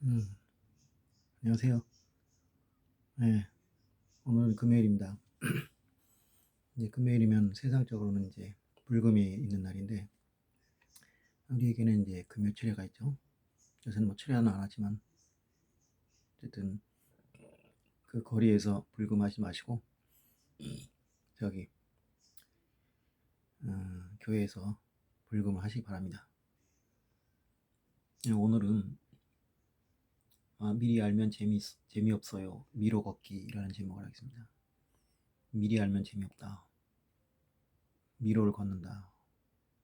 음, 안녕하세요. 네, 오늘 금요일입니다. 이제 금요일이면 세상적으로는 이제 불금이 있는 날인데, 우리에게는 이제 금요 철야가 있죠. 요새는 뭐 철야는 안 하지만, 어쨌든 그 거리에서 불금하지 마시고, 저기, 교회에서 불금을 하시기 바랍니다. 오늘은 미리 알면 재미없어요. 미로 걷기라는 제목을 하겠습니다. 미리 알면 재미없다. 미로를 걷는다.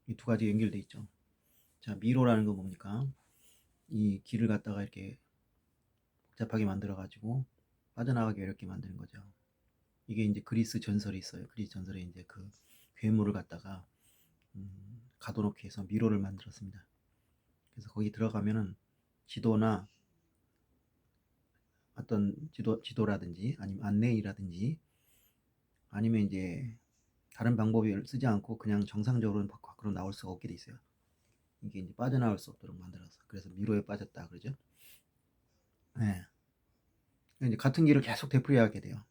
이 두 가지 연결돼 있죠. 자, 미로라는 건 뭡니까? 이 길을 갖다가 이렇게 복잡하게 만들어가지고 빠져나가기 어렵게 만드는 거죠. 이게 이제 그리스 전설이 있어요. 그리스 전설에 이제 그 괴물을 갖다가 가둬놓기 위해서 미로를 만들었습니다. 그래서 거기 들어가면은 지도나 어떤 지도라든지 아니면 안내이라든지 아니면 이제 다른 방법을 쓰지 않고 그냥 정상적으로 밖으로 나올 수가 없게 돼 있어요. 이게 이제 빠져나올 수 없도록 만들어서 그래서 미로에 빠졌다 그러죠. 네. 이제 같은 길을 계속 되풀이하게 돼요.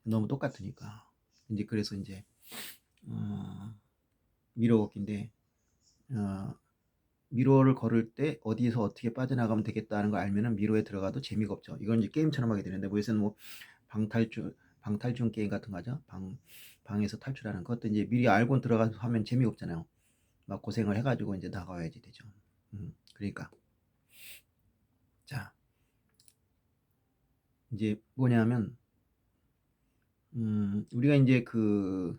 너무 똑같으니까. 이제 그래서 이제 어, 미러 걷기인데 어, 미로를 걸을 때 어디에서 어떻게 빠져나가면 되겠다는 걸 알면은 미로에 들어가도 재미가 없죠. 이건 이제 게임처럼 하게 되는데 뭐 요새는 뭐 방탈출 게임 같은 거죠. 방에서 탈출하는 것도 이제 미리 알고 들어가서 하면 재미없잖아요. 막 고생을 해가지고 이제 나가야지 되죠. 그러니까 자 이제 뭐냐면 우리가 이제 그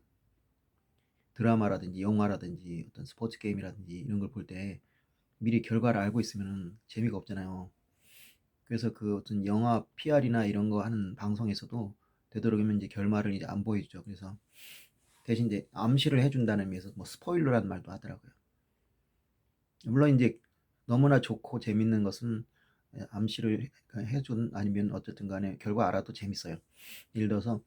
드라마라든지 영화라든지 어떤 스포츠 게임이라든지 이런 걸 볼 때 미리 결과를 알고 있으면 재미가 없잖아요. 그래서 그 어떤 영화 PR이나 이런 거 하는 방송에서도 되도록이면 이제 결말을 이제 안 보여주죠. 그래서 대신 이제 암시를 해준다는 의미에서 뭐 스포일러라는 말도 하더라고요. 물론 이제 너무나 좋고 재밌는 것은 암시를 해준 아니면 어쨌든 간에 결과 알아도 재밌어요. 예를 들어서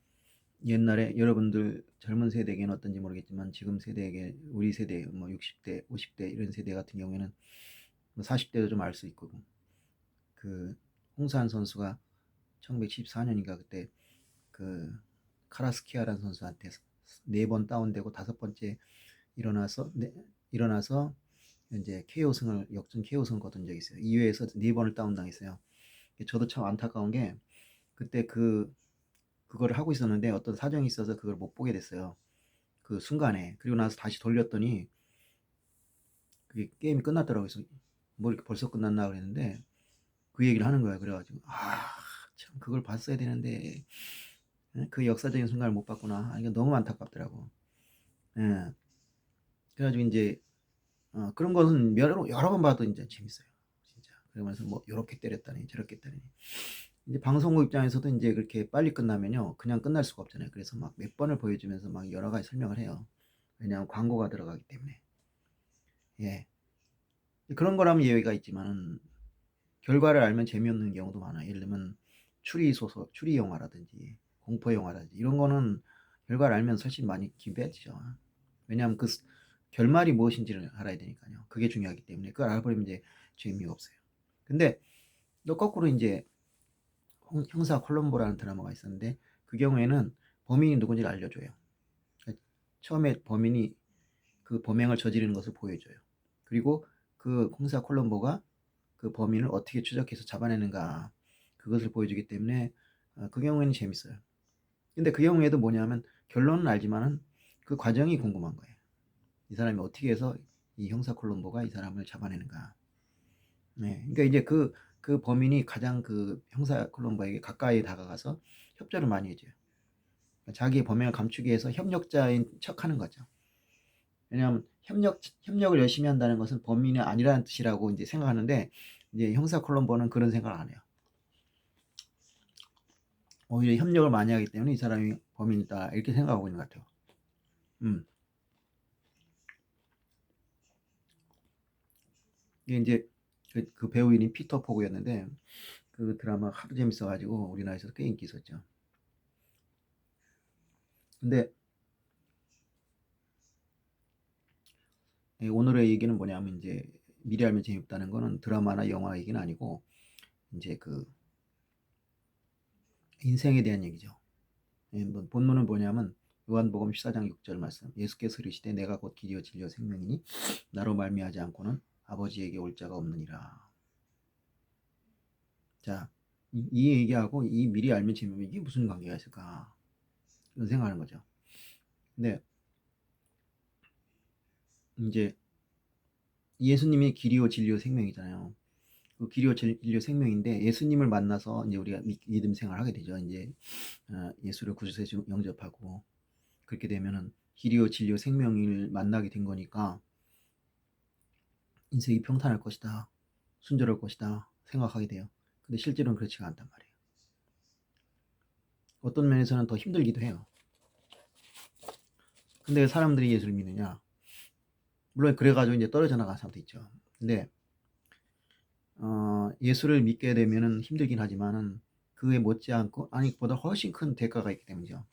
옛날에 여러분들 젊은 세대에게는 어떤지 모르겠지만 지금 세대에게 우리 세대 뭐 60대, 50대 이런 세대 같은 경우에는 뭐 40대도 좀 알 수 있고 그 홍산 선수가 1914년인가 그때 그 카라스키아라는 선수한테 네 번 다운되고 다섯 번째 일어나서 일어나서 이제 KO승을 역전 KO승을 거둔 적이 있어요. 2회에서 네 번을 다운당했어요. 저도 참 안타까운 게 그때 그거를 하고 있었는데 어떤 사정이 있어서 그걸 못 보게 됐어요. 그 순간에. 그리고 나서 다시 돌렸더니 그게 게임이 끝났더라고요. 그래서 뭐 이렇게 벌써 끝났나 그랬는데 그 얘기를 하는 거야. 그래가지고 참 그걸 봤어야 되는데 그 역사적인 순간을 못 봤구나. 이게 너무 안타깝더라고. 예. 그래가지고 이제 그런 것은 여러 번 봐도 이제 재밌어요. 진짜. 그러면서 뭐 요렇게 때렸다니 저렇게 때리니. 이제 방송국 입장에서도 이제 그렇게 빨리 끝나면요. 그냥 끝날 수가 없잖아요. 그래서 막 몇 번을 보여주면서 막 여러 가지 설명을 해요. 왜냐하면 광고가 들어가기 때문에. 예. 그런 거라면 예외가 있지만 결과를 알면 재미없는 경우도 많아요. 예를 들면 추리 영화라든지 공포 영화라든지 이런 거는 결과를 알면 사실 많이 기빼지죠 왜냐하면 결말이 무엇인지를 알아야 되니까요. 그게 중요하기 때문에 그걸 알아버리면 이제 재미가 없어요. 근데 또 거꾸로 이제 형사 콜럼보라는 드라마가 있었는데 그 경우에는 범인이 누군지를 알려줘요. 그러니까 처음에 범인이 그 범행을 저지르는 것을 보여줘요. 그리고 그 형사 콜럼보가 그 범인을 어떻게 추적해서 잡아내는가 그것을 보여주기 때문에 그 경우에는 재밌어요. 근데 그 경우에도 뭐냐면 결론은 알지만은 그 과정이 궁금한 거예요. 이 사람이 어떻게 해서 이 형사 콜럼보가 이 사람을 잡아내는가. 네, 그러니까 이제 그 범인이 가장 그 형사 콜럼보에게 가까이 다가가서 협조를 많이 해줘요. 그러니까 자기의 범행을 감추기 위해서 협력자인 척하는 거죠. 왜냐하면 협력을 열심히 한다는 것은 범인이 아니라는 뜻이라고 이제 생각하는데 이제 형사 콜럼보는 그런 생각을 안 해요. 오히려 협력을 많이 하기 때문에 이 사람이 범인이다 이렇게 생각하고 있는 것 같아요. 음. 이게 이제 그 배우 이름이 피터 포그였는데 그 드라마 하도 재밌어가지고 우리나라에서 꽤 인기 있었죠. 근데 오늘의 얘기는 뭐냐면 이제 미리 알면 재밌다는 거는 드라마나 영화 얘기는 아니고 이제 그 인생에 대한 얘기죠. 예, 본문은 뭐냐면 요한복음 14장 6절 말씀. 예수께서 이르시되 내가 곧 길이요 진리요 생명이니 나로 말미암지 않고는 아버지에게 올 자가 없느니라. 자, 이 얘기하고 이 미리 알면 재미면 이게 무슨 관계가 있을까? 이런 생각하는 거죠. 근데 이제 예수님이 길이요 진리요 생명이잖아요. 그 길이요 진리요 생명인데 예수님을 만나서 이제 우리가 믿음 생활을 하게 되죠. 이제 예수를 구주로 영접하고 그렇게 되면은 길이요 진리요 생명을 만나게 된 거니까 인생이 평탄할 것이다, 순조로울 것이다 생각하게 돼요. 근데 실제로는 그렇지가 않단 말이에요. 어떤 면에서는 더 힘들기도 해요. 근데 사람들이 예수를 믿느냐? 물론 그래가지고 이제 떨어져 나간 사람도 있죠. 근데 예수를 믿게 되면은 힘들긴 하지만은 그에 못지않고 아니 그보다 훨씬 큰 대가가 있기 때문이죠.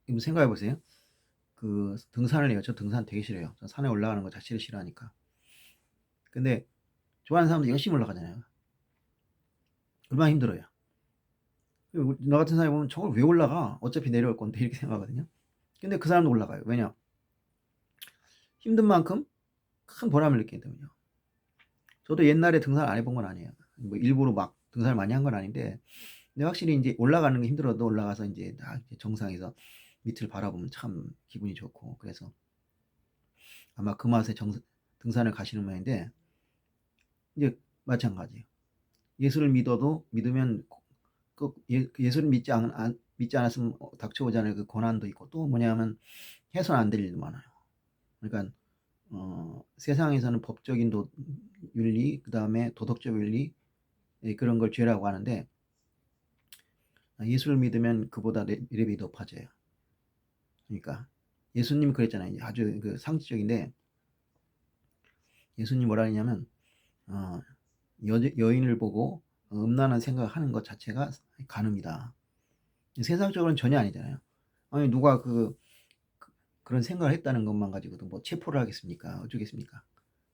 이거 생각해 보세요. 그 등산을 해요. 저 등산 되게 싫어요. 저 산에 올라가는 거 자체를 싫어하니까. 근데 좋아하는 사람들 열심히 올라가잖아요. 얼마나 힘들어요. 나 같은 사람이 보면 저걸 왜 올라가? 어차피 내려올 건데 이렇게 생각하거든요. 근데 그 사람도 올라가요. 왜냐? 힘든 만큼 큰 보람을 느끼기 때문이요. 저도 옛날에 등산 안 해본 건 아니에요. 뭐 일부러 막 등산을 많이 한 건 아닌데, 근데 확실히 이제 올라가는 게 힘들어도 올라가서 이제 딱 정상에서 밑을 바라보면 참 기분이 좋고, 그래서 아마 그 맛에 등산을 가시는 모양인데, 이제 마찬가지예요. 예수를 믿으면 예수를 믿지 않았으면 닥쳐오지 않을 그 고난도 있고, 또 뭐냐면 해서는 안 될 일도 많아요. 그러니까 세상에서는 법적인 윤리, 그 다음에 도덕적 윤리, 그런 걸 죄라고 하는데 예수를 믿으면 그보다 레벨이 높아져요. 그러니까 예수님 그랬잖아요. 아주 그 상식적인데 예수님 뭐라 했냐면 여인을 보고 음란한 생각하는 것 자체가 간음이다. 세상적으로는 전혀 아니잖아요. 아니 누가 그런 생각을 했다는 것만 가지고도 뭐 체포를 하겠습니까? 어쩌겠습니까?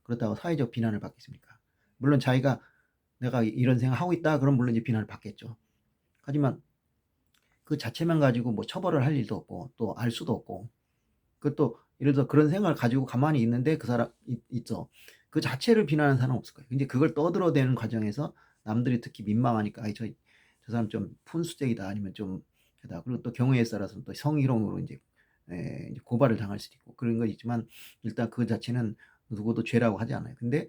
그렇다고 사회적 비난을 받겠습니까? 물론 자기가 내가 이런 생각하고 있다 그럼 물론 이제 비난을 받겠죠. 하지만 그 자체만 가지고 뭐 처벌을 할 일도 없고 또 알 수도 없고 그것도 예를 들어 그런 생각을 가지고 가만히 있는데 그 사람 있죠. 그 자체를 비난하는 사람은 없을 거예요. 이제 그걸 떠들어대는 과정에서 남들이 특히 민망하니까 저 사람 좀 푼수적이다 아니면 좀 하다. 그리고 또 경우에 따라서는 또 성희롱으로 이제 고발을 당할 수도 있고 그런 거 있지만 일단 그 자체는 누구도 죄라고 하지 않아요. 근데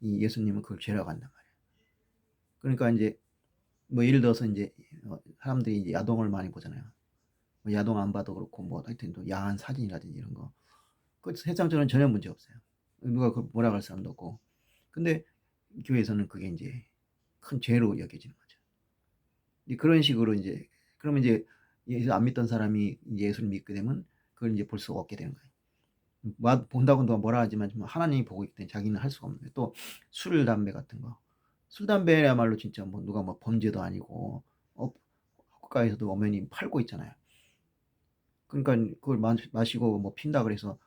이 예수님은 그걸 죄라고 한단 말이에요. 그러니까 이제 뭐 예를 들어서 이제 사람들이 이제 야동을 많이 보잖아요. 뭐 야동 안 봐도 그렇고 뭐 하여튼 또 야한 사진이라든지 이런 거. 그 세상적으로는 전혀 문제 없어요. 누가 그 뭐라 할 사람도 없고. 근데 교회에서는 그게 이제 큰 죄로 여겨지는 거죠. 그런 식으로 이제 그러면 이제 예수 안 믿던 사람이 예수를 믿게 되면 그걸 이제 볼 수가 없게 되는 거예요. 본다고 누가 뭐라 하지만 하나님이 보고 있기 때문에 자기는 할 수가 없는 거예요. 또 술, 담배 같은 거. 술, 담배야말로 진짜 뭐 누가 뭐 범죄도 아니고 국가에서도 엄연히 팔고 있잖아요. 그러니까 그걸 마시고 뭐 핀다 그래서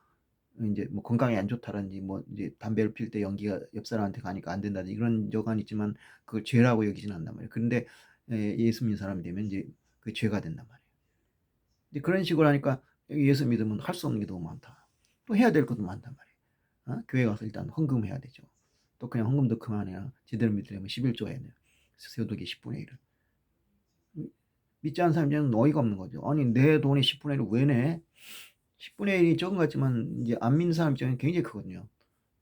이제 뭐 건강에 안 좋다든지 뭐 이제 담배를 필 때 연기가 옆 사람한테 가니까 안 된다든지 이런 여건이 있지만 그걸 죄라고 여기지는 않단 말이에요. 그런데 예수 믿는 사람이 되면 이제 그 죄가 된단 말이에요. 이제 그런 식으로 하니까 예수 믿으면 할 수 없는 게 너무 많다. 또 해야 될 것도 많단 말이에요. 교회 가서 일단 헌금해야 되죠. 또 그냥 헌금도 그만해야 제대로 믿으려면 11조 해야 돼요. 세도기 10분의 1을. 믿지 않는 사람들은 어이가 없는 거죠. 아니 내 돈이 10분의 1을 왜 내? 10분의 1이 적은 것 같지만 이제 안 믿는 사람 입장에는 굉장히 크거든요.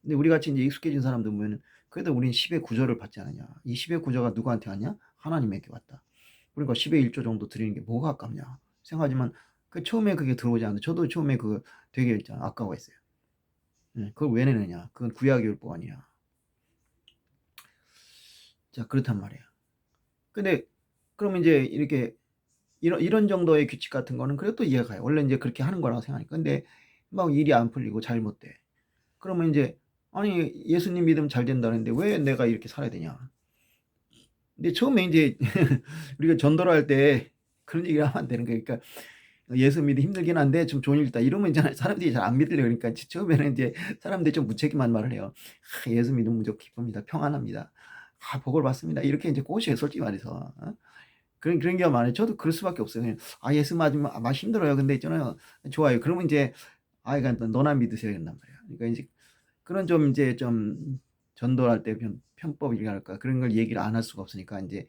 근데 우리 같이 이제 익숙해진 사람들 보면은 그래도 우리는 10의 구조를 받지 않느냐. 이 10의 구조가 누구한테 왔냐? 하나님에게 왔다. 그러니까 10의 1조 정도 드리는 게 뭐가 아깝냐 생각하지만 처음에 그게 들어오지 않는데 저도 처음에 되게 아까워했어요. 그걸 왜 내느냐? 그건 구약의 율법 아니야. 자 그렇단 말이에요. 근데 그러면 이제 이렇게 이런 정도의 규칙 같은 거는 그래도 또 이해가 가요. 원래 이제 그렇게 하는 거라고 생각하니까. 근데 막 일이 안 풀리고 잘못돼. 그러면 이제 아니 예수님 믿으면 잘 된다는데 왜 내가 이렇게 살아야 되냐? 근데 처음에 이제 우리가 전도를 할 때 그런 얘기를 하면 안 되는 거예요. 그러니까 예수 믿기 힘들긴 한데 좀 좋은 일이다. 이러면 이제 사람들이 잘 안 믿으려고 그러니까 처음에는 이제 사람들이 좀 무책임한 말을 해요. 예수 믿으면 무조건 기쁩니다. 평안합니다. "아 복을 받습니다." 이렇게 이제 꼬셔요 솔직히 말해서. 그런 경우가 많아요. 저도 그럴 수밖에 없어요. 그냥 "아 예수 맞으면 힘들어요." 근데 있잖아요. "좋아요." 그러면 인제 그러니까 "너나 믿으세요." 이런단 말이에요. 그러니까 인제 그런 좀 인제 좀 전도할 때 편법이랄까 그런 걸 얘기를 안 할 수가 없으니까 인제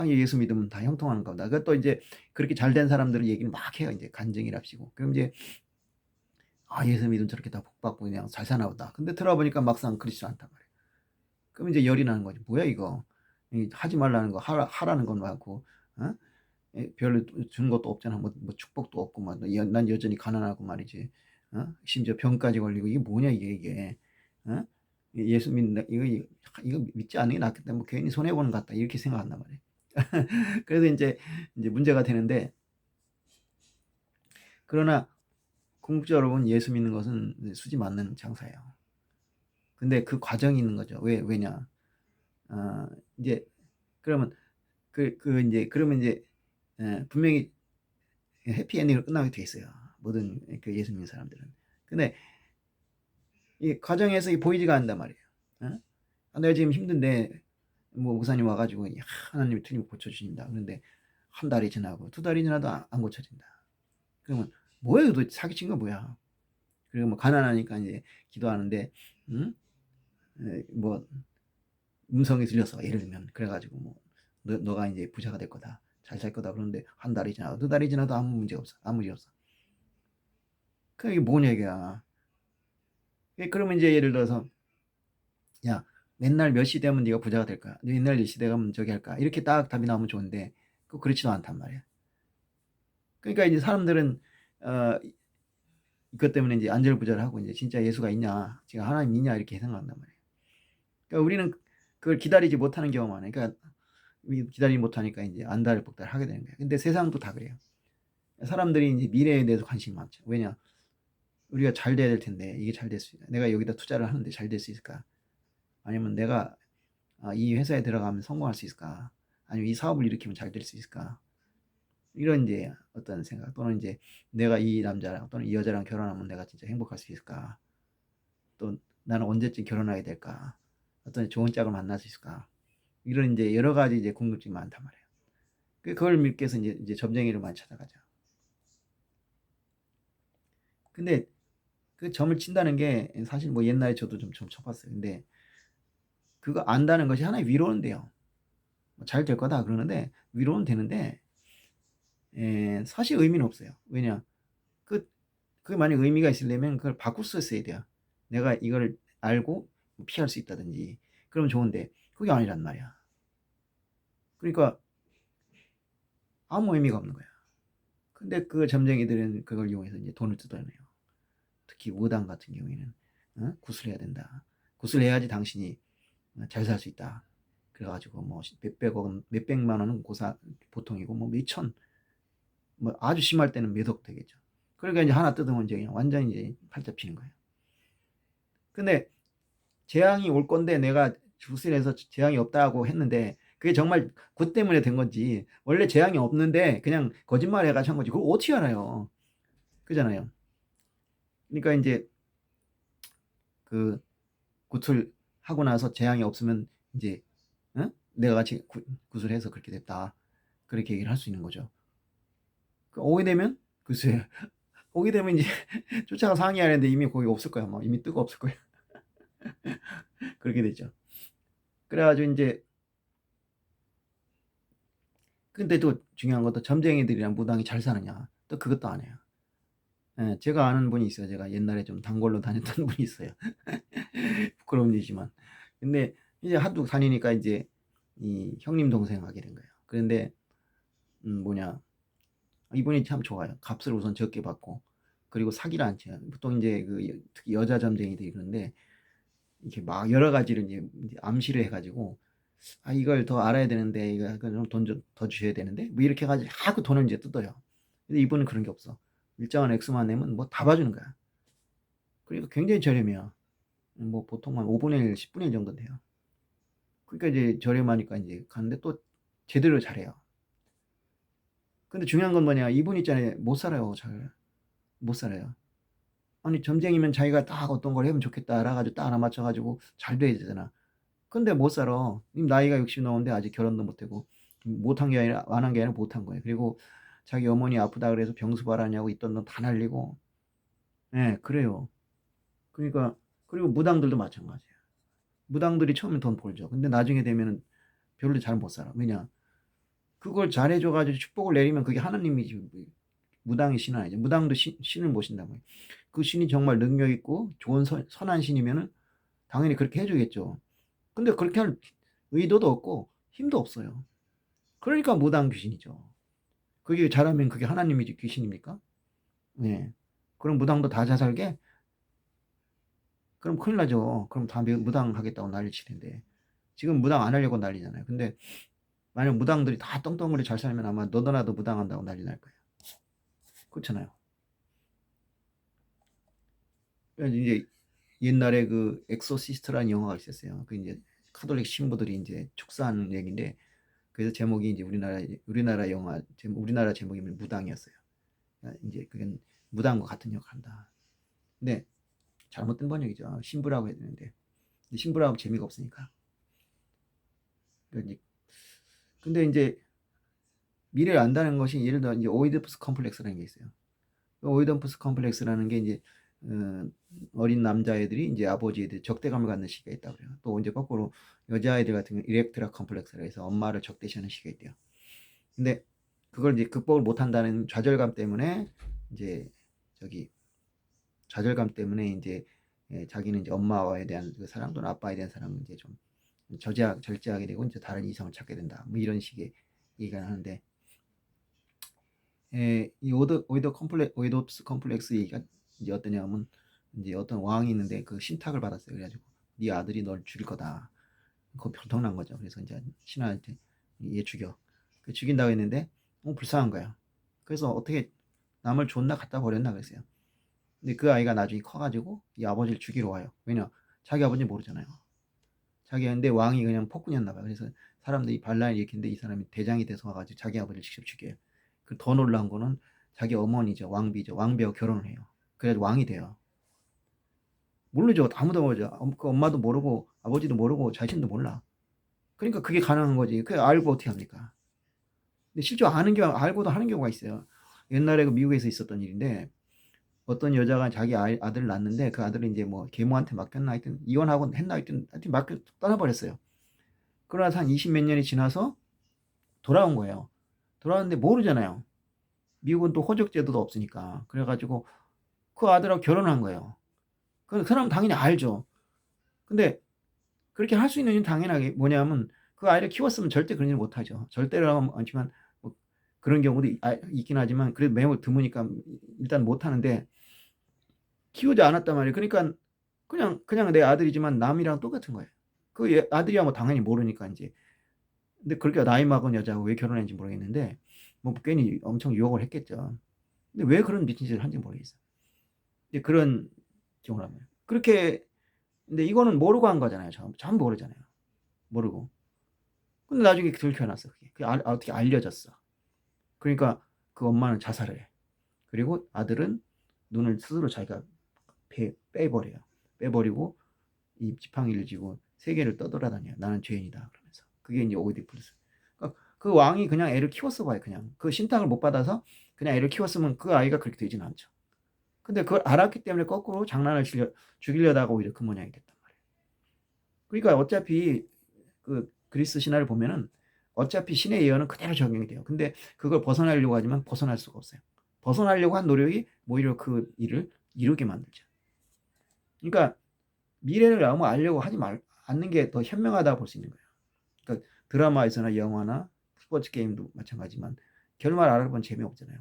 예수 믿으면 다 형통하는가 보다." 그것도 인제 그렇게 잘 된 사람들은 얘기를 막 해요 인제 간증이랍시고. 그럼 이제 예수 믿으면 저렇게 다 복 받고 그냥 잘 사나 보다. 근데 들어 보니까 막상 그렇지 않단 말이에요. 그럼 이제 열이 나는 거지. 뭐야 이거. 이 하지 말라는 거 하라는 건 많고 어? 별로 주는 것도 없잖아. 뭐 축복도 없고 막 난 여전히 가난하고 말이지. 심지어 병까지 걸리고 이게 뭐냐 이게. 어? 예수 믿는다 이거 믿지 않는 게 낫겠다. 뭐 괜히 손해 보는 것 같다. 이렇게 생각한단 말이에요. 그래서 인제 문제가 되는데 그러나 궁극적으로 보면 예수 믿는 것은 수지 맞는 장사예요. 근데 그 과정이 있는 거죠. 왜냐? 어 인제 그러면 인제 그러면 인제 분명히 해피엔딩으로 끝나게 돼 있어요. 모든 그 예수 믿는 사람들은. 근데 이 과정에서 이 보이지가 않는단 말이에요. 어? 내가 지금 힘든데 뭐 목사님 와 가지고 하나님이 틀림 고쳐 주신다. 그런데 한 달이 지나고 두 달이 지나도 안 고쳐진다. 그러면 뭐야 도대체 사기친 건 뭐야? 그리고 뭐 가난하니까 인제 기도하는데 음? 뭐 음성이 들려서 예를 들면 그래 가지고 뭐 너가 인제 부자가 될 거다. 잘 살 거다. 그러는데 한 달이 지나고 두 달이 지나도 아무 문제가 없어. 아무 일이 없어. 이게 뭔 얘기야. 그러면 인제 예를 들어서 "야 맨날 몇 시 되면 네가 부자가 될 거야. 맨날 몇 시 되면 저기 할 거야." 이렇게 딱 답이 나오면 좋은데 그렇지도 않단 말이야. 그러니까 이제 사람들은 어 이것 때문에 인제 안절부절하고 인제 '진짜 예수가 있냐? 지금 하나님 있냐?' 이렇게 생각한단 말이에요. 그러니까 우리는 그걸 기다리지 못하는 경우가 많아요. 그러니까 기다리지 못하니까 인제 안달복달하게 되는 거예요. 근데 세상도 다 그래요. 사람들이 인제 미래에 대해서 관심이 많죠. 왜냐? 우리가 잘 돼야 될 텐데 이게 잘 될 수 있나? 내가 여기다 투자를 하는데 잘 될 수 있을까? 아니면 내가 이 회사에 들어가면 성공할 수 있을까? 아니면 이 사업을 일으키면 잘 될 수 있을까? 이런 인제 어떤 생각 또는 인제 '내가 이 남자랑 또는 이 여자랑 결혼하면 내가 진짜 행복할 수 있을까? 또 나는 언제쯤 결혼하게 될까? 어떤 좋은 짝을 만날 수 있을까?' 이런 인제 여러 가지 이제 궁금증이 많단 말이에요. 그걸 믿기 위해서 인제 점쟁이를 많이 찾아가죠. 근데 그 점을 친다는 게 사실 뭐 옛날에 저도 좀 쳐 봤어요. 근데 그거 안다는 것이 하나의 위로는 돼요. 뭐 "잘 될 거다." 그러는데 위로는 되는데 사실 의미는 없어요. 왜냐? 그 그게 만약 의미가 있으려면 그걸 바꿨었어야 돼요. 내가 이거를 알고 피할 수 있다든지 그러면 좋은데 그게 아니란 말이야. 그러니까 아무 의미가 없는 거야. 근데 그 점쟁이들은 그걸 이용해서 인제 돈을 뜯어내요. 특히 무당 같은 경우에는 "굿을 해야 된다. 굿을 해야지 당신이 잘 살 수 있다." 그래 가지고 뭐 몇백억 원 몇백만 원은 보통이고 뭐 몇천 뭐 아주 심할 때는 몇억 되겠죠. 그러니까 인제 하나 뜯으면 인제 그냥 완전히 이제 팔자 피는 거예요. 근데 재앙이 올 건데 내가 굿을 해서 재앙이 없다고 했는데 그게 정말 굿 때문에 된 건지 원래 재앙이 없는데 그냥 거짓말해 가지고 한 건지 그걸 어떻게 알아요. 그잖아요. 그러니까 인제 그 굿을 하고 나서 재앙이 없으면 인제 내가 같이 굿을 해서 그렇게 됐다. 그렇게 얘기를 할 수 있는 거죠. 오게 되면 글쎄 오게 되면 인제 쫓아가서 상의해야 되는데 이미 거기 없을 거야. 뭐 이미 뜨고 없을 거야. 그렇게 되죠. 그래 가지고 인제 근데 또 중요한 건 또 점쟁이들이랑 무당이 잘 사느냐 또 그것도 아니에요. 제가 아는 분이 있어요. 제가 옛날에 좀 단골로 다녔던 분이 있어요. 부끄러운 일이지만. 근데 이제 하도 다니니까 인제 이 형님 동생 하게 된 거예요. 그런데 뭐냐 이분이 참 좋아요. 값을 우선 적게 받고 그리고 사기를 안 쳐요. 보통 인제 특히 여자 점쟁이들이 그런데 이렇게 막 여러 가지를 인제 암시를 해 가지고 이걸 더 알아야 되는데 이거 좀 돈 좀 더 주셔야 되는데." 뭐 이렇게 해 가지고 자꾸 돈을 인제 뜯어요. 근데 이분은 그런 게 없어. 일정한 액수만 내면 뭐 다 봐 주는 거야. 그리고 굉장히 저렴해요. 뭐 보통 한 5 분의 1, 10 분의 1 정도 돼요. 그러니까 이제 저렴하니까 인제 가는데 또 제대로 잘해요. 근데 중요한 건 뭐냐 이분 있잖아요. 못 살아요 잘. 못 살아요. 아니 점쟁이면 자기가 딱 '어떤 걸 하면 좋겠다.' 알아 가지고 딱 알아맞혀 가지고 잘 돼야 되잖아. 근데 못 살아. 님 나이가 60 넘었는데 아직 결혼도 못 하고, 못한 게 아니라 안 한 게 아니라 못한 거예요. 그리고 자기 어머니 아프다 그래서 병수 발하냐고 있던 돈 다 날리고. 예, 그래요. 그러니까 그리고 무당들도 마찬가지예요. 무당들이 처음엔 돈 벌죠. 근데 나중에 되면은 별로 잘 못 살아. 왜냐? 그걸 잘해줘 가지고 축복을 내리면 그게 하나님이지. 무당의 신은 아니죠. 무당도 신을 모신다고요. 그 신이 정말 능력 있고 좋은 선한 신이면은 당연히 그렇게 해주겠죠. 근데 그렇게 할 의도도 없고 힘도 없어요. 그러니까 무당 귀신이죠. 그게 잘하면 그게 하나님이지 귀신입니까? 네. 그럼 무당도 다 자살게? 그럼 큰일 나죠. 그럼 다 무당 하겠다고 난리 칠 텐데. 지금 무당 안 하려고 난리잖아요. 근데 만약 무당들이 다 떵떵거리 잘 살면 아마 너도 나도 무당한다고 난리 날 거예요. 그렇잖아요. 그래서 이제 옛날에 그 엑소시스트라는 영화가 있었어요. 그 이제 카톨릭 신부들이 이제 축사하는 얘기인데 그래서 제목이 이제 우리나라 영화 우리나라 제목이 무당이었어요. 이제 그건 무당과 같은 역을 한다. 근데 잘못된 번역이죠. 신부라고 해야 되는데 신부라고 재미가 없으니까. 근데 이제 미래를 안다는 것이 예를 들어 이제 오이디푸스 컴플렉스라는 게 있어요. 오이디푸스 컴플렉스라는 게 이제 어린 남자애들이 이제 아버지에 적대감을 갖는 시기가 있다고 그래요. 또 이제 거꾸로 여자아이들 같은 경우 이렉트라 컴플렉스라 해서 엄마를 적대시하는 시기가 있대요. 근데 그걸 이제 극복을 못한다는 좌절감 때문에 이제 저기 좌절감 때문에 이제 자기는 이제 엄마에 대한 그 사랑 또는 아빠에 대한 사랑을 이제 좀 절제하게 되고 이제 다른 이성을 찾게 된다. 뭐 이런 식의 얘기가 하는데 이 오이도프스 컴플렉스 얘기가 이제 어떠냐면 이제 어떤 왕이 있는데 그 신탁을 받았어요. 그래가지고 네 아들이 널 죽일 거다. 그거 병통난 거죠. 그래서 이제 신하한테 얘 죽여. 그 죽인다고 했는데 불쌍한 거야. 그래서 어떻게 남을 존나 갖다 버렸나 그랬어요. 근데 그 아이가 나중에 커가지고 이 아버지를 죽이러 와요. 왜냐? 자기 아버지 모르잖아요. 근데 왕이 그냥 폭군이었나 봐요. 그래서 사람들이 반란을 일으키는데 이 사람이 대장이 돼서 와가지고 자기 아버지를 직접 죽여요. 그 더 놀라운 거는 자기 어머니죠. 왕비죠. 왕비하고 결혼을 해요. 그래서 왕이 돼요. 모르죠. 아무도 모르죠. 그 엄마도 모르고 아버지도 모르고 자신도 몰라. 그러니까 그게 가능한 거지. 그 알고 어떻게 합니까? 근데 실제로 알고도 하는 경우가 있어요. 옛날에 그 미국에서 있었던 일인데 어떤 여자가 자기 아들을 낳았는데 그 아들을 이제 뭐 계모한테 맡겼나 하여튼 이혼하고 했나 하여튼 맡겨 떠나버렸어요. 그러나서 한 20 몇 년이 지나서 돌아온 거예요. 돌아왔는데 모르잖아요. 미국은 또 호적 제도도 없으니까. 그래가지고 그 아들하고 결혼한 거예요. 그 사람 당연히 알죠. 근데 그렇게 할 수 있는 이유는 당연하게 뭐냐면 그 아이를 키웠으면 절대 그런 일 못하죠. 절대라고 하지만 뭐 그런 경우도 있긴 하지만 그래도 매우 드무니까 일단 못하는데 키우지 않았단 말이에요. 그러니까 그냥 내 아들이지만 남이랑 똑같은 거예요. 그 아들이야 뭐 당연히 모르니까 이제. 근데 그렇게 나이 먹은 여자하고 왜 결혼했는지 모르겠는데 뭐 괜히 엄청 유혹을 했겠죠. 근데 왜 그런 미친 짓을 한지 모르겠어. 이제 그런 경우라면 그렇게 근데 이거는 모르고 한 거잖아요. 전부 모르잖아요. 모르고. 근데 나중에 들켜났어. 그게 어떻게 알려졌어. 그러니까 그 엄마는 자살을 해. 그리고 아들은 눈을 스스로 자기가 빼버려요. 빼버리고 이 지팡이를 쥐고 세계를 떠돌아다녀요. 나는 죄인이다. 그러면서. 그게 이제 오이디푸스. 그러니까 그 왕이 그냥 애를 키웠어 봐요. 그냥. 그 신탁을 못 받아서 그냥 애를 키웠으면 그 아이가 그렇게 되진 않죠. 근데 그걸 알았기 때문에 거꾸로 장난을 죽이려다가 오히려 그 모양이 됐단 말이에요. 그러니까 어차피 그 그리스 신화를 보면은 어차피 신의 예언은 그대로 적용이 돼요. 근데 그걸 벗어나려고 하지만 벗어날 수가 없어요. 벗어나려고 한 노력이 오히려 그 일을 이루게 만들죠. 그러니까 미래를 너무 알려고 하지 않는 게 더 현명하다고 볼 수 있는 거예요. 그러니까 드라마에서나 영화나 스포츠 게임도 마찬가지지만 결말 알아보면 재미없잖아요.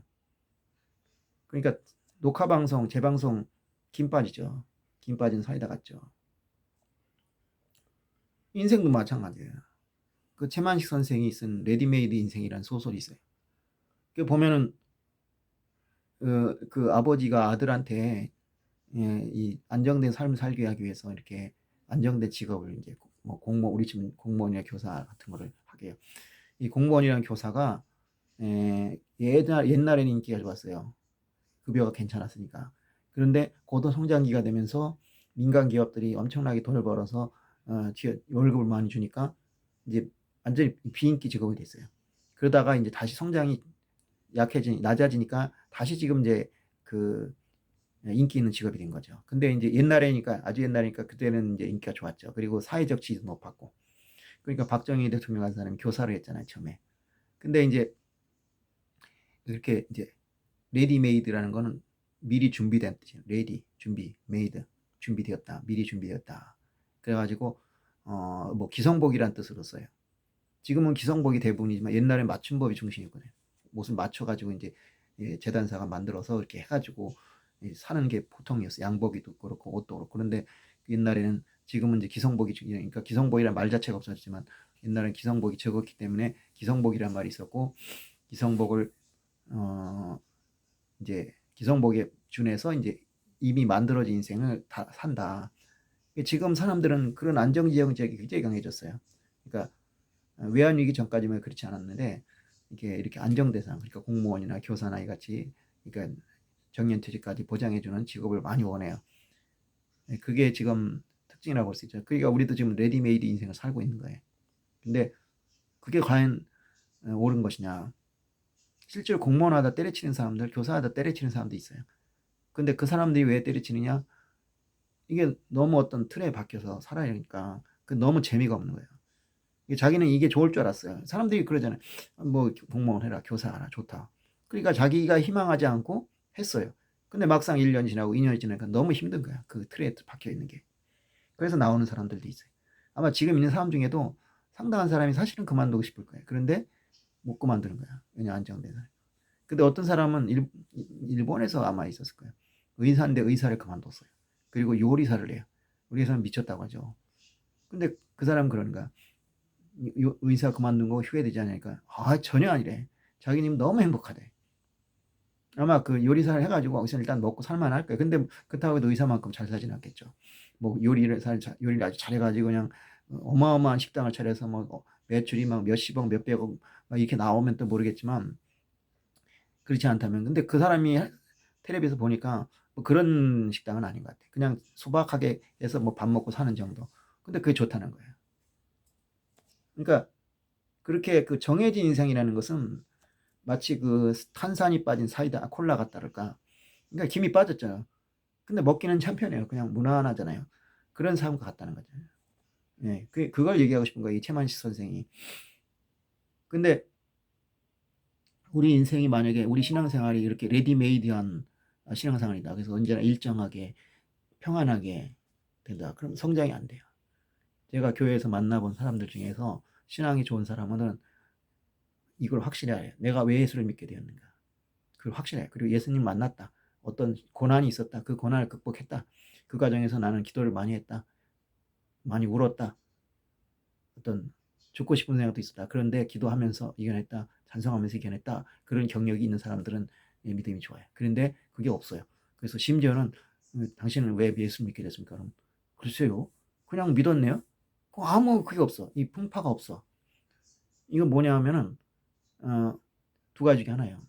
그러니까 녹화 방송, 재방송 김 빠지죠. 김 빠진 사이다 같죠. 인생도 마찬가지예요. 그 최만식 선생이 쓴 레디메이드 인생이라는 소설이 있어요. 그 보면은 그 아버지가 아들한테 이 안정된 삶을 살게 하기 위해서 이렇게 안정된 직업을 이제 뭐 공무원 우리 집 공무원이나 교사 같은 거를 하게 해요. 이 공무원이라는 교사가 옛날에는 인기가 좋았어요. 급여가 괜찮았으니까. 그런데 고도 성장기가 되면서 민간 기업들이 엄청나게 돈을 벌어서 월급을 많이 주니까 이제 완전히 비인기 직업이 됐어요. 그러다가 인제 다시 성장이 낮아지니까 다시 지금 이제 그 인기 있는 직업이 된 거죠. 근데 인제 옛날에니까 아주 옛날이니까 그때는 인제 인기가 좋았죠. 그리고 사회적 지위도 높았고. 그러니까 박정희 대통령 같은 사람이 교사를 했잖아요, 처음에. 근데 인제 이렇게 이제 레디메이드라는 거는 미리 준비된 뜻이에요. 레디 준비, 메이드 준비되었다. 미리 준비되었다. 그래 가지고 뭐 기성복이라는 뜻으로 써요. 지금은 기성복이 대부분이지만 옛날엔 맞춤법이 중심이었거든요. 옷을 맞춰 가지고 인제 재단사가 만들어서 이렇게 해 가지고 사는 게 보통이었어요. 양복이도 그렇고 옷도 그렇고. 그런데 옛날에는 지금은 이제 기성복이 그러니까 기성복이라는 말 자체가 없어졌지만 옛날에는 기성복이 적었기 때문에 기성복이라는 말이 있었고 기성복을 어 인제 기성복에 준해서 인제 이미 만들어진 인생을 다 산다. 지금 사람들은 그런 안정지향적이 굉장히 강해졌어요. 그러니까 외환위기 전까지만 그렇지 않았는데 이렇게 안정대상 그러니까 공무원이나 교사나 이같이 그러니까 정년퇴직까지 보장해 주는 직업을 많이 원해요. 그게 지금 특징이라고 볼 수 있죠. 그러니까 우리도 지금 레디메이드 인생을 살고 있는 거예요. 근데 그게 과연 옳은 것이냐. 실제로 공무원 하다 때려치는 사람들, 교사 하다 때려치는 사람도 있어요. 근데 그 사람들이 왜 때려치느냐? 이게 너무 어떤 틀에 박혀서 살아야 하니까 너무 재미가 없는 거예요. 자기는 이게 좋을 줄 알았어요. 사람들이 그러잖아요. 뭐 공무원 해라, 교사 하라, 좋다. 그러니까 자기가 희망하지 않고 했어요. 근데 막상 1년 지나고 2년이 지나니까 너무 힘든 거야. 그 틀에 박혀 있는 게. 그래서 나오는 사람들도 있어요. 아마 지금 있는 사람 중에도 상당한 사람이 사실은 그만두고 싶을 거예요. 그런데 못 그만두는 거야. 왜냐 안정돼서. 근데 어떤 사람은 일본에서 아마 있었을 거예요. 의사인데 의사를 그만뒀어요. 그리고 요리사를 해요. 우리 사람 미쳤다고 하죠. 근데 그 사람은 그러는가? 의사 그만둔 거 후회되지 않으니까 전혀 아니래. 자기는 너무 행복하대. 아마 그 요리사를 해가지고 거기서 일단 먹고 살만할 거예요. 근데 그렇다고 해도 의사만큼 잘 사진 않겠죠. 뭐 요리를 아주 잘해가지고 그냥 어마어마한 식당을 차려서 뭐 매출이 막 몇십억, 몇백억 막 이렇게 나오면 또 모르겠지만 그렇지 않다면 근데 그 사람이 텔레비에서 보니까 뭐 그런 식당은 아닌 것 같아. 그냥 소박하게 해서 뭐 밥 먹고 사는 정도. 근데 그게 좋다는 거예요. 그러니까 그렇게 그 정해진 인생이라는 것은 마치 그 탄산이 빠진 사이다, 콜라 같다랄까. 그러니까 김이 빠졌잖아요. 근데 먹기는 참 편해요. 그냥 무난하잖아요. 그런 삶과 같다는 거죠. 예, 그걸 얘기하고 싶은 거예요. 이 최만식 선생이. 근데 우리 인생이 만약에 우리 신앙생활이 이렇게 레디메이드한 신앙생활이다. 그래서 언제나 일정하게 평안하게 된다. 그럼 성장이 안 돼요. 제가 교회에서 만나본 사람들 중에서 신앙이 좋은 사람은 이걸 확실히 알아요. 내가 왜 예수를 믿게 되었는가. 그걸 확실해요. 그리고 예수님 만났다. 어떤 고난이 있었다. 그 고난을 극복했다. 그 과정에서 나는 기도를 많이 했다. 많이 울었다. 어떤 죽고 싶은 생각도 있었다. 그런데 기도하면서 이겨냈다. 찬송하면서 이겨냈다. 그런 경력이 있는 사람들은 믿음이 좋아요. 그런데 그게 없어요. 그래서 심지어는 당신은 왜 예수 믿게 됐습니까? 그럼 글쎄요. 그냥 믿었네요. 아무 그게 없어. 이 풍파가 없어. 이건 뭐냐 하면은 두 가지 중에 하나예요.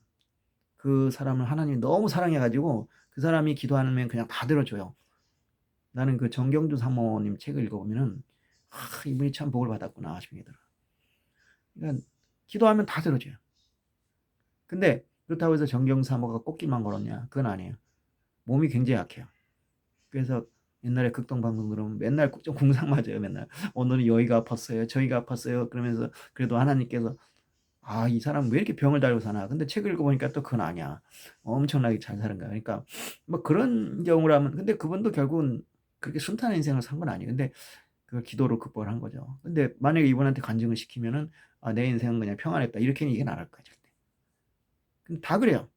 그 사람을 하나님이 너무 사랑해가지고 그 사람이 기도하면 그냥 다 들어줘요. 나는 그 정경주 사모님 책을 읽어보면은 이분이 참 복을 받았구나 싶은 게 들어요. 그러니까 기도하면 다 들어줘요. 근데 그렇다고 해서 정경주 사모가 꽃길만 걸었냐? 그건 아니에요. 몸이 굉장히 약해요. 그래서 옛날에 극동방송 들으면 맨날 좀 궁상 맞아요. 맨날 오늘은 여기가 아팠어요. 저기가 아팠어요. 그러면서 그래도 하나님께서 이 사람 왜 이렇게 병을 달고 사나? 근데 책을 읽어보니까 또 그건 아니야. 엄청나게 잘 사는 거야. 그러니까 뭐 그런 경우라면 근데 그분도 결국은 그렇게 순탄한 인생을 산 건 아니에요. 근데 그걸 기도로 극복을 한 거죠. 근데 만약에 이분한테 간증을 시키면은 내 인생은 그냥 평안했다. 이렇게는 얘기는 안 할 거야, 절대. 근데 다 그래요.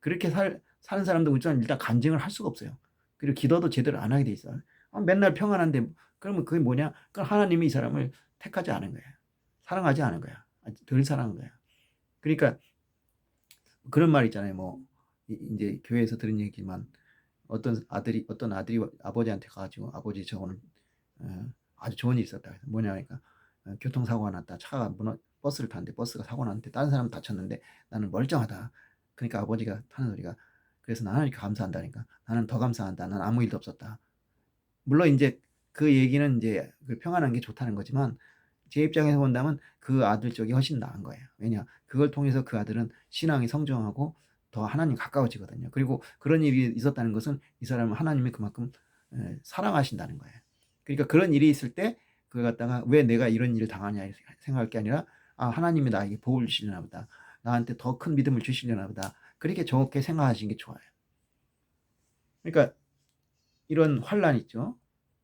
그렇게 사는 사람도 일단 간증을 할 수가 없어요. 그리고 기도도 제대로 안 하게 돼 있어요. 맨날 평안한데 그러면 그게 뭐냐? 그건 하나님이 이 사람을 택하지 않은 거예요. 사랑하지 않은 거야. 덜 사랑한 거야. 그러니까 그런 말 있잖아요. 뭐 이제 교회에서 들은 얘기지만 어떤 아들이 아버지한테 가가지고 아버지 저거는 아주 좋은 일이 있었다. 뭐냐 하니까 교통사고가 났다. 버스를 탔는데 버스가 사고 났는데 다른 사람 다쳤는데 나는 멀쩡하다. 그러니까 아버지가 하는 소리가 그래서 나는 이렇게 감사한다니까. 나는 더 감사한다. 난 아무 일도 없었다. 물론 이제 그 얘기는 인제 그 평안한 게 좋다는 거지만 제 입장에서 본다면 그 아들 쪽이 훨씬 나은 거예요. 왜냐? 그걸 통해서 그 아들은 신앙이 성장하고 더 하나님 가까워지거든요. 그리고 그런 일이 있었다는 것은 이 사람은 하나님이 그만큼 사랑하신다는 거예요. 그러니까 그런 일이 있을 때 그걸 갖다가 '왜 내가 이런 일을 당하냐.' 이렇게 생각할 게 아니라 '아 하나님이 나에게 복을 주시려나 보다. 나한테 더 큰 믿음을 주시려나 보다.' 그렇게 좋게 생각하시는 게 좋아요. 그러니까 이런 환란 있죠.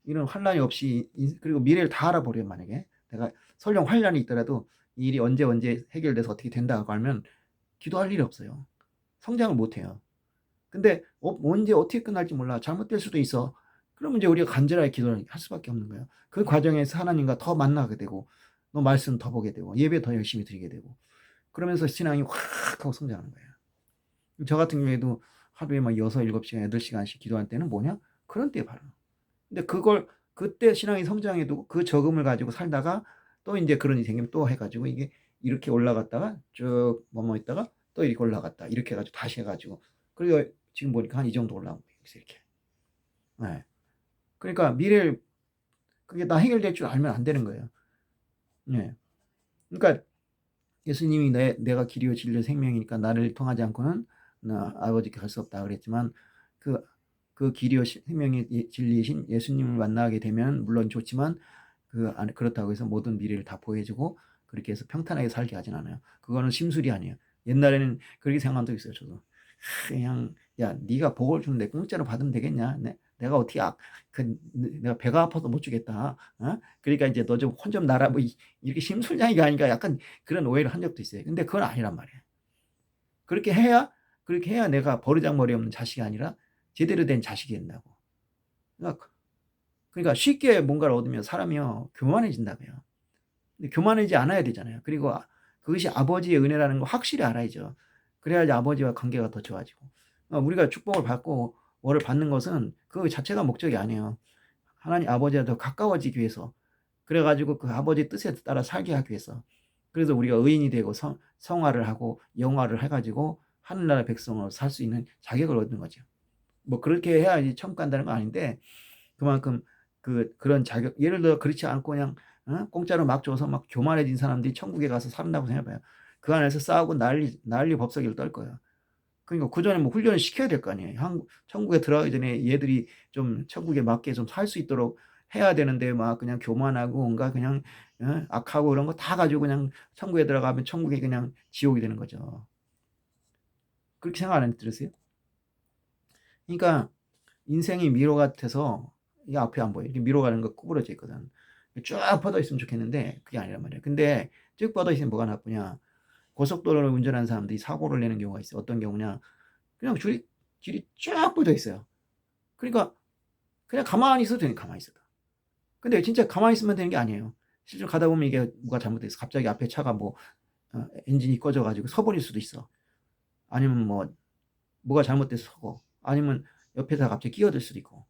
이런 환란이 없이 그리고 미래를 다 알아버려요 만약에. 내가 설령 환란이 있더라도 이 일이 언제 해결돼서 어떻게 된다고 하면 기도할 일이 없어요. 성장을 못 해요. 근데 언제 어떻게 끝날지 몰라. 잘못될 수도 있어. 그러면 이제 우리가 간절하게 기도를 할 수밖에 없는 거예요. 그 과정에서 하나님과 더 만나게 되고 또 말씀 더 보게 되고 예배 더 열심히 드리게 되고 그러면서 신앙이 확 하고 성장하는 거예요. 저 같은 경우에도 하루에 막 6-7 시간 8 시간씩 기도할 때는 뭐냐? 그런 때에 바로. 근데 그걸 그때 신앙이 성장해도 그 적음을 가지고 살다가 또 인제 그런 일이 생기면 또 해 가지고 이게 이렇게 올라갔다가 쭉 머무 있다가 또 이렇게 올라갔다. 이렇게 해 가지고 다시 해 가지고 그리고 지금 보니까 한 이 정도 올라온 거예요. 그래서 이렇게. 예. 그러니까 미래를 그게 다 해결될 줄 알면 안 되는 거예요. 예. 그러니까 예수님이 "내가 길이요 진리요 생명이니까 나를 통하지 않고는 나 아버지께 갈 수 없다." 그랬지만 그 길이요 생명이 진리이신 예수님을 만나게 되면 물론 좋지만 그 안에 그렇다고 해서 모든 미래를 다 보여 주고 그렇게 해서 평탄하게 살게 하진 않아요. 그거는 심술이 아니에요. 옛날에는 그렇게 생각한 적이 있어요 저도. 그냥 '야 네가 복을 주는데 공짜로 받으면 되겠냐. 내가 어떻게 내가 배가 아파서 못 주겠다. 어? 그러니까 인제 너 좀 혼 좀 나라.' 뭐 이렇게 심술장이가 아닌가 약간 그런 오해를 한 적도 있어요. 근데 그건 아니란 말이에요. 그렇게 해야 내가 버르장머리 없는 자식이 아니라 제대로 된 자식이 된다고. 그러니까 쉽게 뭔가를 얻으면 사람이요 교만해진다고요. 근데 교만하지 않아야 되잖아요. 그리고 그것이 아버지의 은혜라는 거 확실히 알아야죠. 그래야지 아버지와 관계가 더 좋아지고. 우리가 축복을 받고 뭐를 받는 것은 그 자체가 목적이 아니에요. 하나님 아버지와 더 가까워지기 위해서. 그래 가지고 그 아버지의 뜻에 따라 살게 하기 위해서. 그래서 우리가 의인이 되고 성화를 하고 영화를 해 가지고 하늘나라 백성으로 살 수 있는 자격을 얻는 거죠. 뭐 그렇게 해야지 천국 간다는 건 아닌데 그만큼 그런 자격 예를 들어 그렇지 않고 그냥 공짜로 막 줘서 막 교만해진 사람들이 천국에 가서 산다고 생각해 봐요. 그 안에서 싸우고 난리 법석일 떨 거예요. 그러니까 그전에 뭐 훈련을 시켜야 될 거 아니에요. 천국에 들어가기 전에 얘들이 좀 천국에 맞게 좀 살 수 있도록 해야 되는데 막 그냥 교만하고 뭔가 그냥 악하고 그런 거 다 가지고 그냥 천국에 들어가면 천국이 그냥 지옥이 되는 거죠. 그렇게 생각 안 들으세요? 그러니까 인생이 미로 같아서 이 앞이 안 보여. 이렇게 미로 가는 거 구부러져 있거든. 쭉 뻗어 있으면 좋겠는데 그게 아니란 말이야. 근데 쭉 뻗어 있으면 뭐가 나쁘냐. 고속도로를 운전하는 사람들이 사고를 내는 경우가 있어요. 어떤 경우냐. 그냥 길이 쭉 뻗어 있어요. 그러니까 그냥 가만히 있어도 되는 가만히 있어도. 근데 진짜 가만히 있으면 되는 게 아니에요. 실제로 가다 보면 이게 뭐가 잘못돼서 갑자기 앞에 차가 뭐 엔진이 꺼져 가지고 서 버릴 수도 있어. 아니면 뭐가 잘못돼서 서고 아니면 옆에다가 갑자기 끼어들 수도 있고.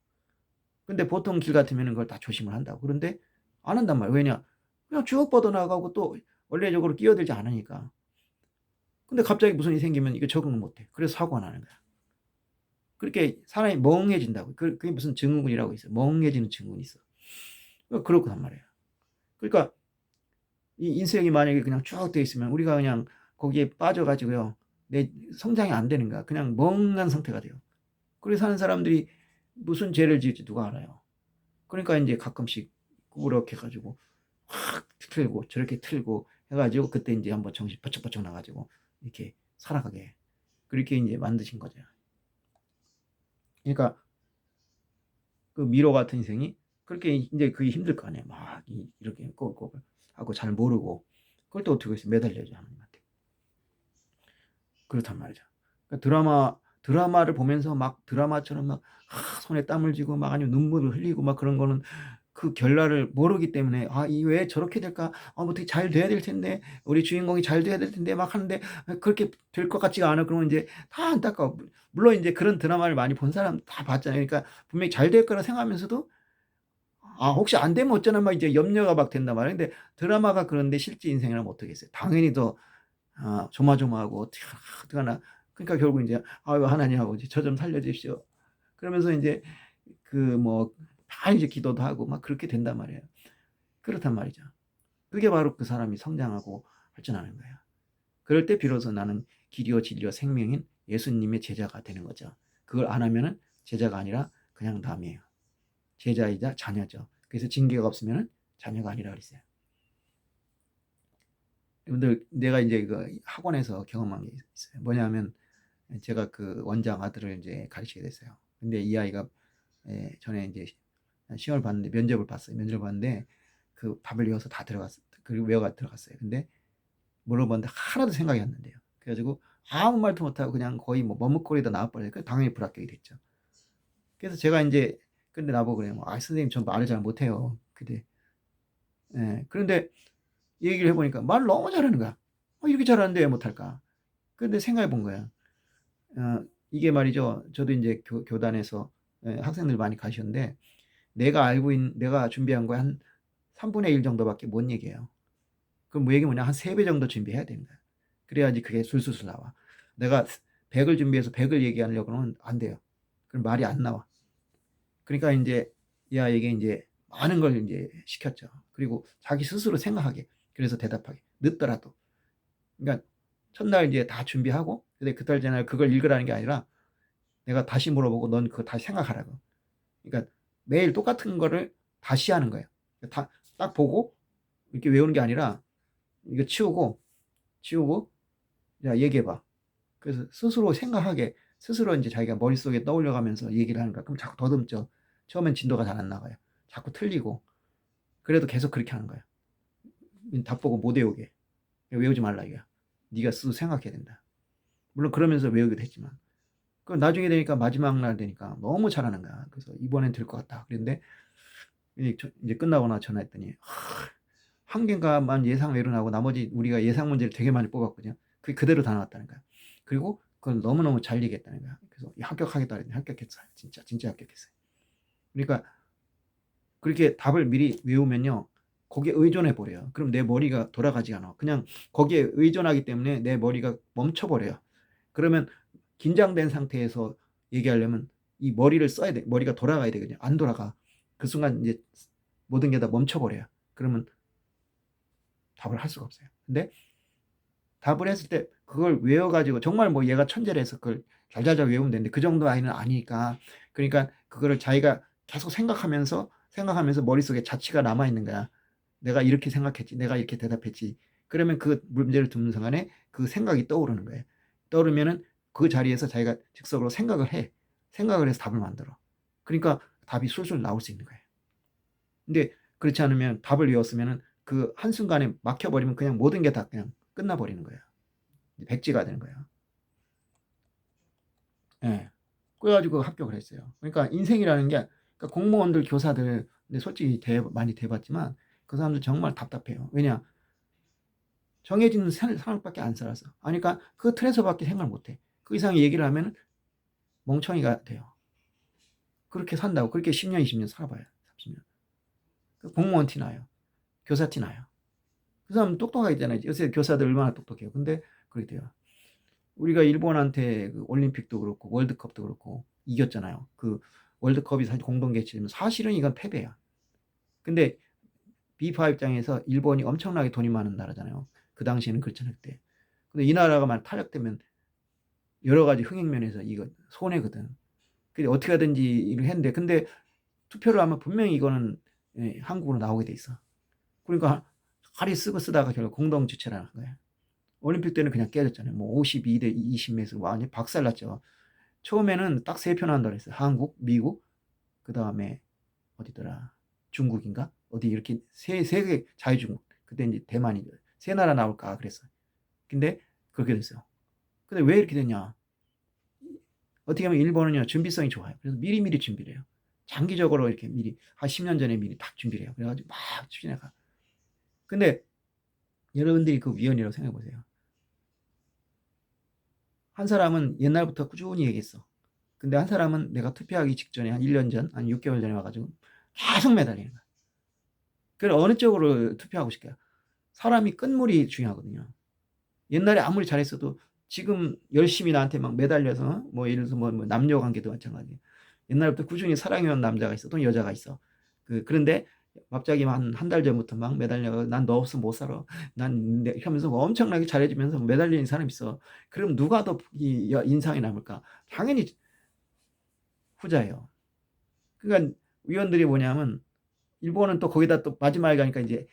근데 보통 길 같으면은 그걸 다 조심을 한다고. 그런데 안 한단 말이에요. 왜냐? 그냥 쭉 뻗어나가고 또 원래적으로 끼어들지 않으니까. 근데 갑자기 무슨 일이 생기면 이거 적응을 못 해. 그래서 사고가 나는 거야. 그렇게 사람이 멍해진다고. 그게 무슨 증후군이라고 있어요. 멍해지는 증후군이 있어. 그렇단 말이에요. 그러니까 이 인생이 만약에 그냥 쭉 돼 있으면 우리가 그냥 거기에 빠져 가지고요. 내 성장이 안 되는 거야. 그냥 멍한 상태가 돼요. 그렇게 사는 사람들이 무슨 죄를 지을지 누가 알아요. 그러니까 인제 가끔씩 꾸부럭해 가지고 확 틀고 저렇게 틀고 해 가지고 그때 인제 한번 정신 번쩍번쩍 나 가지고 이렇게 살아가게 그렇게 인제 만드신 거죠. 그러니까 그 미로 같은 인생이 그렇게 인제 그게 힘들 거 아니에요. 막 이렇게 꼬불꼬불 하고 잘 모르고 그걸 또 어떻게 해서 매달려야죠 하나님한테. 그렇단 말이죠. 그러니까 드라마를 보면서 막 드라마처럼 막 손에 땀을 쥐고 막 아니면 눈물을 흘리고 막 그런 거는 그 결말을 모르기 때문에 '아 이 왜 저렇게 될까? 뭐 어떻게 잘 돼야 될 텐데. 우리 주인공이 잘 돼야 될 텐데.' 막 하는데 그렇게 될 것 같지가 않아. 그러면 인제 다 안타까워. 물론 인제 그런 드라마를 많이 본 사람 다 봤잖아요. 그러니까 분명히 잘 될 거라 생각하면서도 혹시 안 되면 어쩌나 막 이제 염려가 막 된단 말이에요. 근데 드라마가 그런데 실제 인생이라면 어떻겠어요? 당연히 더 조마조마하고 '어떡하나.' 그러니까 결국 인제 '아유 하나님 아버지 저 좀 살려 주십시오.' 그러면서 인제 그 뭐 다 이제 기도도 하고 막 그렇게 된단 말이에요. 그렇단 말이죠. 그게 바로 그 사람이 성장하고 발전하는 거예요. 그럴 때 비로소 나는 길이요 진리요 생명인 예수님의 제자가 되는 거죠. 그걸 안 하면은 제자가 아니라 그냥 남이에요. 제자이자 자녀죠. 그래서 징계가 없으면은 자녀가 아니라 그랬어요. 여러분들 내가 이제 그 학원에서 경험한 게 있어요. 뭐냐면 제가 그 원장 아들을 이제 가르치게 됐어요. 근데 이 아이가 전에 이제 시험을 봤는데 면접을 봤어요. 면접을 봤는데 그 답을 외워서 다 들어갔어요. 그리고 외워가 들어갔어요. 근데 물어봤는데 하나도 생각이 안 난대요. 그래가지고 아무 말도 못하고 그냥 거의 뭐 머뭇거리다 나와버려요. 당연히 불합격이 됐죠. 그래서 제가 이제 근데 나보고 그래요. 아 선생님 전 말을 잘 못해요. 근데 그런데 얘기를 해보니까 말을 너무 잘하는 거야. 이렇게 잘하는데 왜 못할까? 근데 생각해 본 거야. 이게 말이죠. 저도 이제 교단에서 학생들 많이 가셨는데 내가 준비한 거에 한 3분의 1 정도밖에 못 얘기해요. 그럼 뭐 얘기 뭐냐 한 3배 정도 준비해야 되는 거야. 그래야지 그게 술술술 나와. 내가 100을 준비해서 100을 얘기하려고 그러면 안 돼요. 그럼 말이 안 나와. 그러니까 이제 이 아이에게 이제 많은 걸 이제 시켰죠. 그리고 자기 스스로 생각하게. 그래서 대답하게. 늦더라도. 그러니까 첫날 이제 다 준비하고 근데 그달 전날 그걸 읽으라는 게 아니라 내가 다시 물어보고 넌 그거 다시 생각하라고. 그러니까 매일 똑같은 거를 다시 하는 거예요. 다 딱 보고 이렇게 외우는 게 아니라 이거 치우고 야 얘기해봐. 그래서 스스로 생각하게 스스로 이제 자기가 머릿속에 떠올려가면서 얘기를 하는 거야. 그럼 자꾸 더듬죠. 처음엔 진도가 잘 안 나가요. 자꾸 틀리고 그래도 계속 그렇게 하는 거야. 답 보고 못 외우게. 외우지 말라 이거야. 네가 스스로 생각해야 된다. 물론 그러면서 외우기도 했지만 그 나중에 되니까 마지막 날 되니까 너무 잘하는 거야. 그래서 이번엔 될 것 같다. 그런데 이제 끝나고 나 전화했더니 한 개가만 예상 외로 나오고 나머지 우리가 예상 문제를 되게 많이 뽑았거든요. 그게 그대로 다 나왔다는 거야. 그리고 그걸 너무너무 잘 얘기했다는 거야. 그래서 합격하겠다 그랬더니 합격했어요. 진짜 합격했어요. 그러니까 그렇게 답을 미리 외우면요. 거기에 의존해 버려요. 그럼 내 머리가 돌아가지 않아. 그냥 거기에 의존하기 때문에 내 머리가 멈춰 버려요. 그러면 긴장된 상태에서 얘기하려면 이 머리를 써야 돼. 머리가 돌아가야 되거든요. 안 돌아가. 그 순간 이제 모든 게 다 멈춰 버려요. 그러면 답을 할 수가 없어요. 근데 답을 했을 때 그걸 외워가지고 정말 뭐 얘가 천재라 해서 그걸 잘잘잘 외우면 되는데 그 정도 아이는 아니니까 그러니까 그거를 자기가 계속 생각하면서 머릿속에 자취가 남아있는 거야. 내가 이렇게 생각했지. 내가 이렇게 대답했지. 그러면 그 문제를 듣는 순간에 그 생각이 떠오르는 거예요. 떠오르면은 그 자리에서 자기가 즉석으로 생각을 해. 생각을 해서 답을 만들어. 그러니까 답이 술술 나올 수 있는 거예요. 근데 그렇지 않으면 답을 외웠으면은 그 한순간에 막혀버리면 그냥 모든 게 다 그냥 끝나버리는 거예요. 백지가 되는 거예요. 예. 그래가지고 합격을 했어요. 그러니까 인생이라는 게 그러니까 공무원들, 교사들 근데 솔직히 많이 대봤지만 그 사람들 정말 답답해요. 왜냐? 정해진 상황밖에 안 살아서. 아니, 그러니까 그 틀에서밖에 생각을 못해. 그 이상 얘기를 하면 멍청이가 돼요. 그렇게 산다고 그렇게 10년, 20년 살아봐요. 30년. 공무원 티 나요. 교사 티 나요. 그 사람 똑똑하잖아요. 요새 교사들 얼마나 똑똑해요. 근데 그렇게 돼요. 우리가 일본한테 그 올림픽도 그렇고 월드컵도 그렇고 이겼잖아요. 그 월드컵이 사실 공동 개최지만 사실은 이건 패배야. 근데 비파 입장에서 일본이 엄청나게 돈이 많은 나라잖아요. 그 당시에는 그렇잖아요. 그때. 근데 이 나라가 만 탈락되면 여러 가지 흥행 면에서 이거 손해거든. 근데 어떻게 하든지 일을 했는데 근데 투표를 하면 분명히 이거는 한국으로 나오게 돼 있어. 그러니까 칼이 쓰고 쓰다가 결국 공동 주최라는 거야. 올림픽 때는 그냥 깨졌잖아요. 뭐 52대 20에서 완전 박살났죠. 처음에는 딱 3표 나온다 그랬어요. 한국, 미국, 그 다음에 어디더라? 중국인가? 어디 이렇게 세 개 자유중국. 그때 이제 대만이 세 나라 나올까 그랬어요. 근데 그렇게 됐어요. 근데 왜 이렇게 됐냐? 어떻게 하면 일본은요 준비성이 좋아요. 그래서 미리미리 준비를 해요. 장기적으로 이렇게 미리 한 10년 전에 미리 딱 준비를 해요. 그래가지고 막 추진해가. 근데 여러분들이 그 위원이라고 생각해 보세요. 한 사람은 옛날부터 꾸준히 얘기했어. 근데 한 사람은 내가 투표하기 직전에 한 1년 전, 한 6개월 전에 와가지고 계속 매달리는 거야. 그래 어느 쪽으로 투표하고 싶게요? 사람이 끝물이 중요하거든요. 옛날에 아무리 잘했어도 지금 열심히 나한테 막 매달려서 뭐 예를 들어서 뭐 남녀 관계도 마찬가지예요. 옛날부터 꾸준히 사랑해온 남자가 있어, 또 여자가 있어. 그런데 갑자기 한 달 전부터 막 매달려 난 너 없으면 못 살아. 하면서 엄청나게 잘해주면서 매달리는 사람이 있어. 그럼 누가 더 인상이 남을까? 당연히 후자예요. 그러니까 위원들이 뭐냐면 일본은 또 거기다 또 마지막에 가니까 이제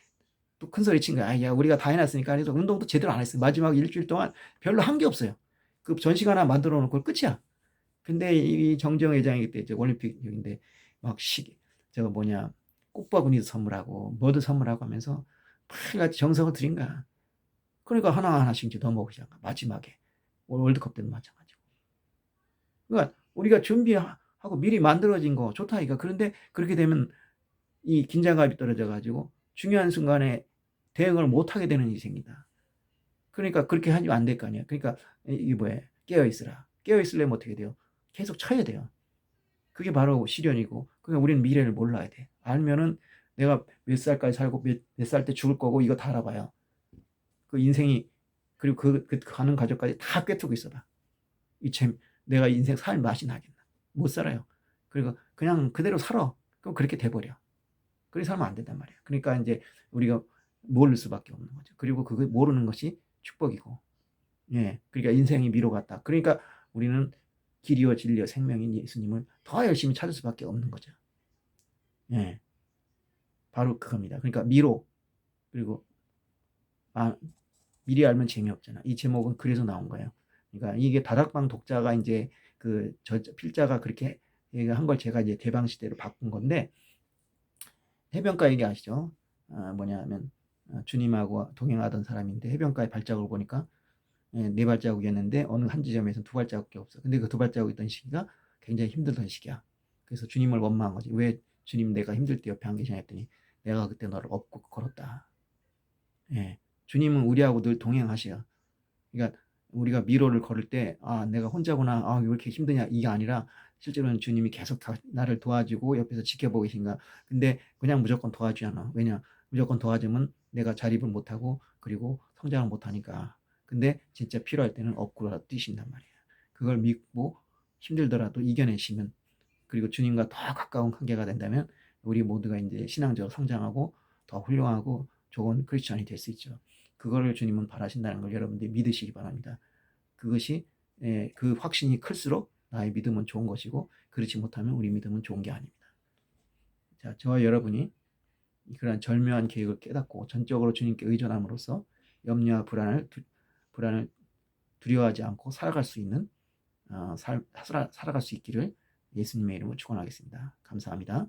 또 큰 소리 친 거야. 아, 야, 우리가 다 해놨으니까. 그래서 운동도 제대로 안 했어요. 마지막 일주일 동안 별로 한 게 없어요. 그 전시가 하나 만들어 놓고 끝이야. 근데 이 정정 회장이 그때 이제 올림픽인데 막 저거 뭐냐 꽃바구니도 선물하고 뭐도 선물하고 하면서 팔같이 정성을 들인 거야. 그러니까 하나하나씩 이제 넘어오기 시작한 거야. 마지막에 월드컵 때도 마찬가지고. 그러니까 우리가 준비하고 미리 만들어진 거 좋다 이거. 그런데 그렇게 되면 이 긴장감이 떨어져 가지고 중요한 순간에 대응을 못 하게 되는 일이 생긴다. 그러니까 그렇게 하면 안 될 거 아니야. 그러니까 이게 뭐야? 깨어 있으라. 깨어 있으려면 어떻게 돼요? 계속 쳐야 돼요. 그게 바로 시련이고, 그러니까 우리는 미래를 몰라야 돼. 알면은 내가 몇 살까지 살고 몇 살 때 죽을 거고 이거 다 알아봐요. 그 인생이 그리고 그 가는 과정까지 다 꿰뚫고 있어봐. 내가 인생 살 맛이 나겠나? 못 살아요. 그리고 그냥 그대로 살아. 그럼 그렇게 돼버려. 그렇게 살면 안 된단 말이야. 그러니까 이제 우리가 모를 수밖에 없는 거죠. 그리고 그거 모르는 것이 축복이고, 예, 그러니까 인생이 미로 같다. 그러니까 우리는 길이요 진리요 생명인 예수님을 더 열심히 찾을 수밖에 없는 거죠. 예, 바로 그겁니다. 그러니까 미로 그리고 아, 미리 알면 재미없잖아. 이 제목은 그래서 나온 거예요. 그러니까 이게 다락방 독자가 이제 필자가 그렇게 한 걸 제가 이제 대방 시대로 바꾼 건데 해변가 얘기 아시죠? 뭐냐면 주님하고 동행하던 사람인데 해변가에 발자국을 보니까 네 발자국이었는데 어느 한 지점에서 두 발자국밖에 없어. 근데 그 두 발자국 있던 시기가 굉장히 힘들던 시기야. 그래서 주님을 원망한 거지. 왜 주님 내가 힘들 때 옆에 안 계시냐 했더니 내가 그때 너를 업고 걸었다. 예. 주님은 우리하고 늘 동행하셔요. 그러니까 우리가 미로를 걸을 때, 아, 내가 혼자구나. 아, 왜 이렇게 힘드냐. 이게 아니라 실제로는 주님이 계속 나를 도와주고 옆에서 지켜보고 계신가. 근데 그냥 무조건 도와주지 않아. 왜냐? 무조건 도와주면 내가 자립을 못하고 그리고 성장을 못하니까. 근데 진짜 필요할 때는 업고 뛰신단 말이야. 그걸 믿고 힘들더라도 이겨내시면 그리고 주님과 더 가까운 관계가 된다면 우리 모두가 이제 신앙적으로 성장하고 더 훌륭하고 좋은 크리스천이 될 수 있죠. 그거를 주님은 바라신다는 걸 여러분들이 믿으시기 바랍니다. 그것이 그 확신이 클수록 나의 믿음은 좋은 것이고 그렇지 못하면 우리 믿음은 좋은 게 아닙니다. 자, 저와 여러분이 그러한 절묘한 계획을 깨닫고 전적으로 주님께 의존함으로써 염려와 불안을 두려워하지 않고 살아갈 수 있는 살아갈 수 있기를 예수님의 이름으로 축원하겠습니다. 감사합니다.